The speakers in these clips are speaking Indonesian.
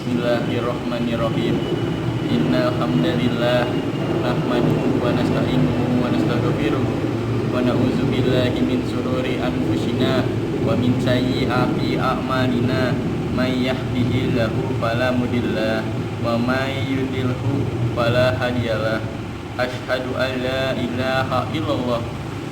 Bismillahirrahmanirrahim. Innal hamdalillah nahmaduhu wa nasta'inuhu wa nastaghfiruh wa na'udzu billahi min shururi anfusina wa min sayyiati a'malina may yahdihillahu fala mudhillalah wa may yudhlilhu fala hadiyalah. Asyhadu an la ilaha illallah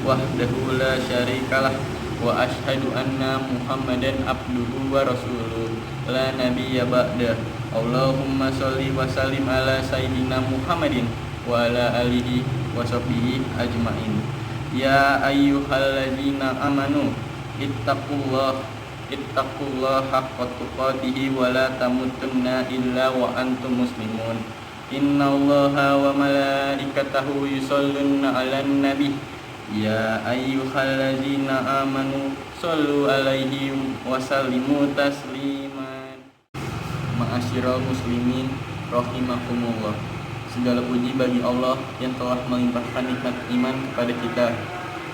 wahdahu la syarikalah wa asyhadu anna Muhammadan abduhu wa rasuluh la nabiyya ba'da. Allahumma sholli wa sallim ala sayyidina Muhammadin wa ala alihi wa sahbihi ajmain. Ya ayyuhalladzina amanu ittaqullah haqqa tuqatih wa la tamutunna illa wa antum muslimun. Innallaha wa malaikatahu yusholluna 'alan nabi. Ya ayyuhalladzina amanu shollu 'alaihi wa sallimu tasliman. Ma'asyiral muslimin rahimakumullah. Segala puji bagi Allah yang telah melimpahkan nikmat iman kepada kita.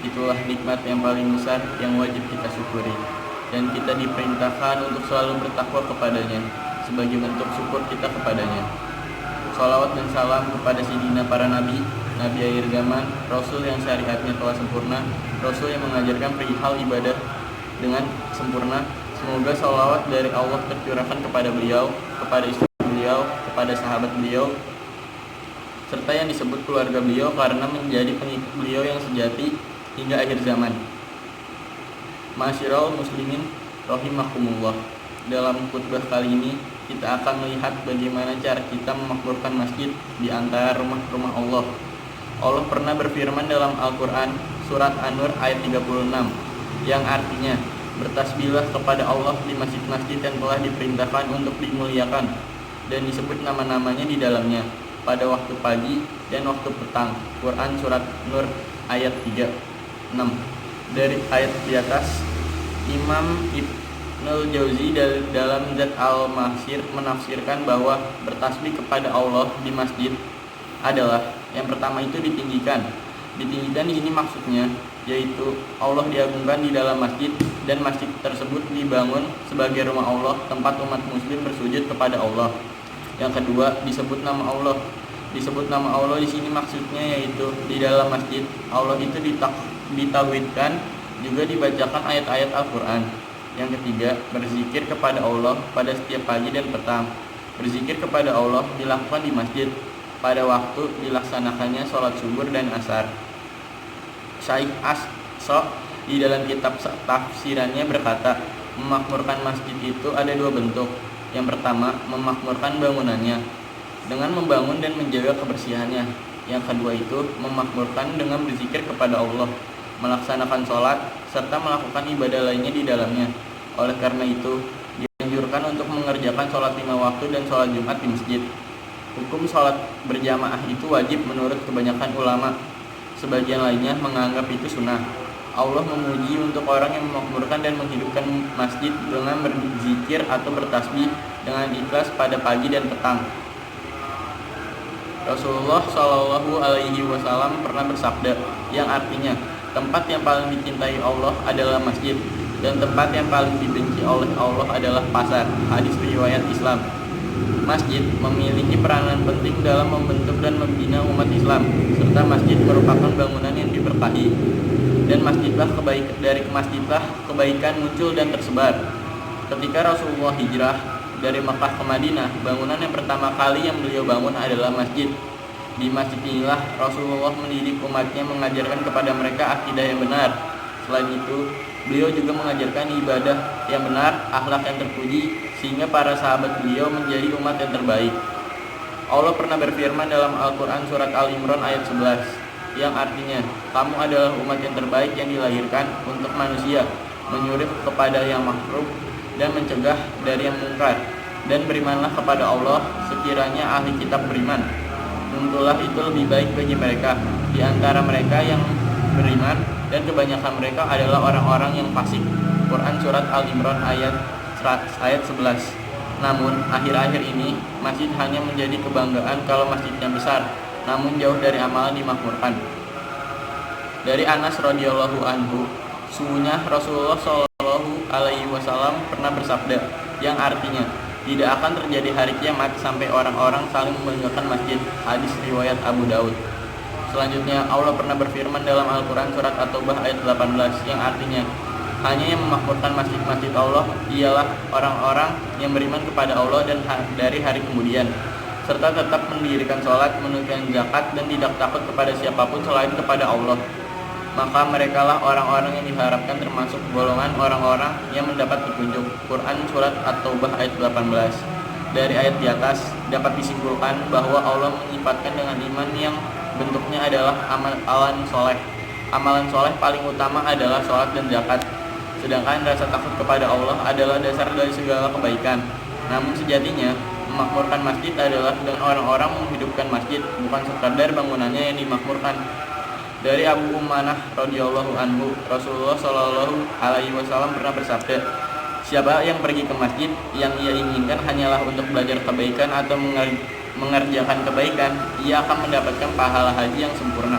Itulah nikmat yang paling besar yang wajib kita syukuri, dan kita diperintahkan untuk selalu bertakwa kepadanya sebagai bentuk syukur kita kepadanya. Shalawat dan salam kepada sayyidina para nabi, nabi akhir zaman, rasul yang syariatnya telah sempurna, rasul yang mengajarkan perihal ibadah dengan sempurna. Semoga shalawat dari Allah tercurahkan kepada beliau, kepada istri beliau, kepada sahabat beliau, serta yang disebut keluarga beliau karena menjadi pengikut beliau yang sejati hingga akhir zaman. Ma'asyiral muslimin rahimakumullah. Dalam khutbah kali ini kita akan melihat bagaimana cara kita memakmurkan masjid di antara rumah-rumah Allah. Allah pernah berfirman dalam Al-Quran surat An-Nur ayat 36 yang artinya, bertasbihlah kepada Allah di masjid-masjid yang telah diperintahkan untuk dimuliakan dan disebut nama-namanya di dalamnya pada waktu pagi dan waktu petang. Quran surat Nur ayat 36. Dari ayat di atas, Imam Ibnul Jauzi dalam Zat al-Mahsir menafsirkan bahwa bertasbih kepada Allah di masjid adalah yang pertama itu ditinggikan. Ditinggikan di sini maksudnya yaitu Allah diagungkan di dalam masjid dan masjid tersebut dibangun sebagai rumah Allah, tempat umat muslim bersujud kepada Allah. Yang kedua, disebut nama Allah. Disebut nama Allah di sini maksudnya yaitu di dalam masjid Allah itu ditauhidkan, juga dibacakan ayat-ayat Al-Qur'an. Yang ketiga, berzikir kepada Allah pada setiap pagi dan petang. Berzikir kepada Allah dilakukan di masjid pada waktu dilaksanakannya sholat subuh dan asar. Syekh As-So di dalam kitab tafsirannya berkata, memakmurkan masjid itu ada dua bentuk. Yang pertama, memakmurkan bangunannya dengan membangun dan menjaga kebersihannya. Yang kedua itu memakmurkan dengan berzikir kepada Allah, melaksanakan sholat, serta melakukan ibadah lainnya di dalamnya. Oleh karena itu, dianjurkan untuk mengerjakan sholat 5 waktu dan sholat Jumat di masjid. Hukum sholat berjamaah itu wajib menurut kebanyakan ulama. Sebagian lainnya menganggap itu sunnah. Allah memuji untuk orang yang memakmurkan dan menghidupkan masjid dengan berzikir atau bertasbih dengan ikhlas pada pagi dan petang. Rasulullah Shallallahu Alaihi Wasallam pernah bersabda yang artinya, tempat yang paling dicintai Allah adalah masjid, dan tempat yang paling dibenci oleh Allah adalah pasar. Hadis riwayat Islam. Masjid memiliki peranan penting dalam membentuk dan membina umat Islam, serta masjid merupakan bangunan yang diberkahi. Dan dari masjidlah kebaikan muncul dan tersebar. Ketika Rasulullah hijrah dari Makkah ke Madinah, bangunan yang pertama kali yang beliau bangun adalah masjid. Di masjid inilah Rasulullah mendidik umatnya, mengajarkan kepada mereka akidah yang benar. Selain itu, beliau juga mengajarkan ibadah yang benar, akhlak yang terpuji, sehingga para sahabat beliau menjadi umat yang terbaik. Allah pernah berfirman dalam Al-Quran surat Al-Imran ayat 11 yang artinya, kamu adalah umat yang terbaik yang dilahirkan untuk manusia, menyuruh kepada yang makruh dan mencegah dari yang mungkar, dan berimanlah kepada Allah sekiranya ahli kitab beriman. Tentulah itu lebih baik bagi mereka di antara mereka yang beriman, dan kebanyakan mereka adalah orang-orang yang fasik. Quran surat Al-Imran ayat 11. Namun akhir-akhir ini masjid hanya menjadi kebanggaan kalau masjidnya besar, namun jauh dari amalan dimakmurkan. Dari Anas radhiyallahu anhu, sungguhnya Rasulullah Shallallahu Alaihi Wasallam pernah bersabda yang artinya, Tidak akan terjadi hari kiamat sampai orang-orang saling membanggakan masjid. Hadis riwayat Abu Daud. Selanjutnya, Allah pernah berfirman dalam Al-Quran surat At-Taubah ayat 18 yang artinya, hanya yang memakmurkan masjid-masjid Allah ialah orang-orang yang beriman kepada Allah dan dari hari kemudian, serta tetap mendirikan sholat, menunaikan zakat, dan tidak takut kepada siapapun selain kepada Allah. Maka merekalah orang-orang yang diharapkan termasuk golongan orang-orang yang mendapat petunjuk. Quran surat At-Taubah ayat 18. Dari ayat di atas dapat disimpulkan bahwa Allah menyifatkan dengan iman yang bentuknya adalah amalan soleh. Amalan soleh paling utama adalah sholat dan zakat. Sedangkan rasa takut kepada Allah adalah dasar dari segala kebaikan. Namun sejatinya memakmurkan masjid adalah dengan orang-orang menghidupkan masjid, bukan sekadar bangunannya yang dimakmurkan. Dari Abu Umanah radhiyallahu anhu, Rasulullah shallallahu alaihi wasallam pernah bersabda, siapa yang pergi ke masjid yang ia inginkan hanyalah untuk belajar kebaikan atau mengerjakan kebaikan, ia akan mendapatkan pahala haji yang sempurna.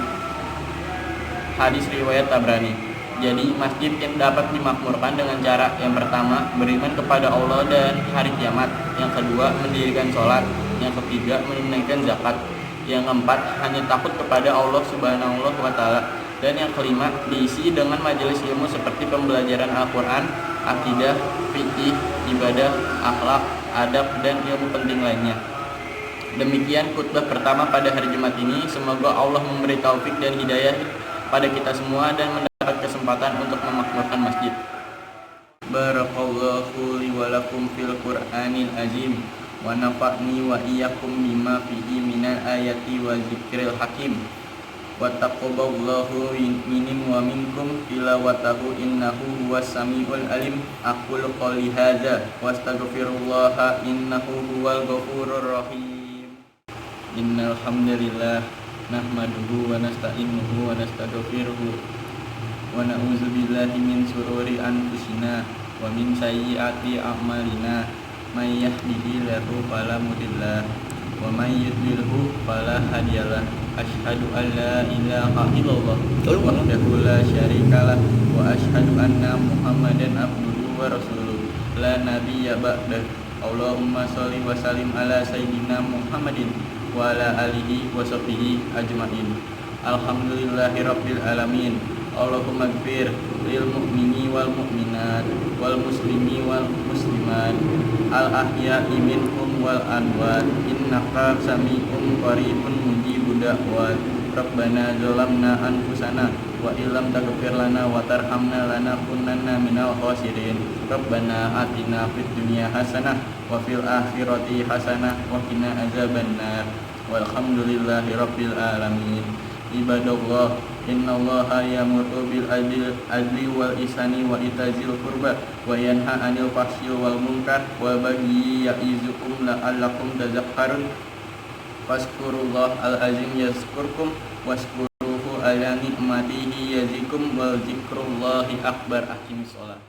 Hadis riwayat Tabrani. Jadi masjid yang dapat dimakmurkan dengan cara yang pertama, beriman kepada Allah dan hari kiamat. Yang kedua, mendirikan sholat. Yang ketiga, menunaikan zakat. Yang keempat, hanya takut kepada Allah Subhanahu wa Ta'ala. Dan yang kelima, diisi dengan majelis ilmu seperti pembelajaran Al-Quran, akidah, fikih, ibadah, akhlak, adab, dan ilmu penting lainnya. Demikian khutbah pertama pada hari Jumat ini. Semoga Allah memberi taufik dan hidayah pada kita semua dan mendapat kesempatan untuk memakmurkan masjid. Barakallahu li wa lakum fil Qur'anil azim. Wa nafa'ni wa iyyakum bima fihi minal ayati wa zikril hakim. Wa taqabbalallahu minni wa minkum tilawatahu innahu huwas samiul alim. Aqulu qouli hadza wa astaghfirullaha innahu huwal ghafurur rahim. Innal hamdalillah nahmaduhu wa nasta'inuhu wa nastaghfiruhu wa na'udzu billahi min shururi anfusina wa min sayyiati a'malina. May yahdihillahu fala mudhillalah wa may yudlilhu fala hadiyalah. Asyhadu an la ilaha illallah wahdahu la syarikalah wa asyhadu anna Muhammadan abduhu wa rasuluh la nabiyya ba'dah. Allahumma sholli wa sallim ala sayyidina Muhammadin wa ala alihi wa sahbihi ajmain. Alhamdulillahirabbil alamin. Allahumma gfir lil mu'mini wal mu'minat wal muslimi wal muslimat al ahya'i minhum wal anwat innaka sami'un qaribun mujibud da'wat. Rabbana zalamna anfusana wa illam taghfir lana wa tarhamna lanakunanna minal khasirin. Rabbana atina fid dunya hasanah wa fil akhirati hasanah wa qina azabannar. Walhamdulillahi rabbil alamin. Ibadallah, innallaha ya'muru bil adli wal ihsani wa itazil qurba wa yanha 'anil fahsyi wal munkar wa baghi ya'izukum la'allakum tadhakkarun. Fazkurullah al-azim yazkurkum washkuruhu ala ni'matihi yazikum wal zikrullahi akbar. Aqimis shalah.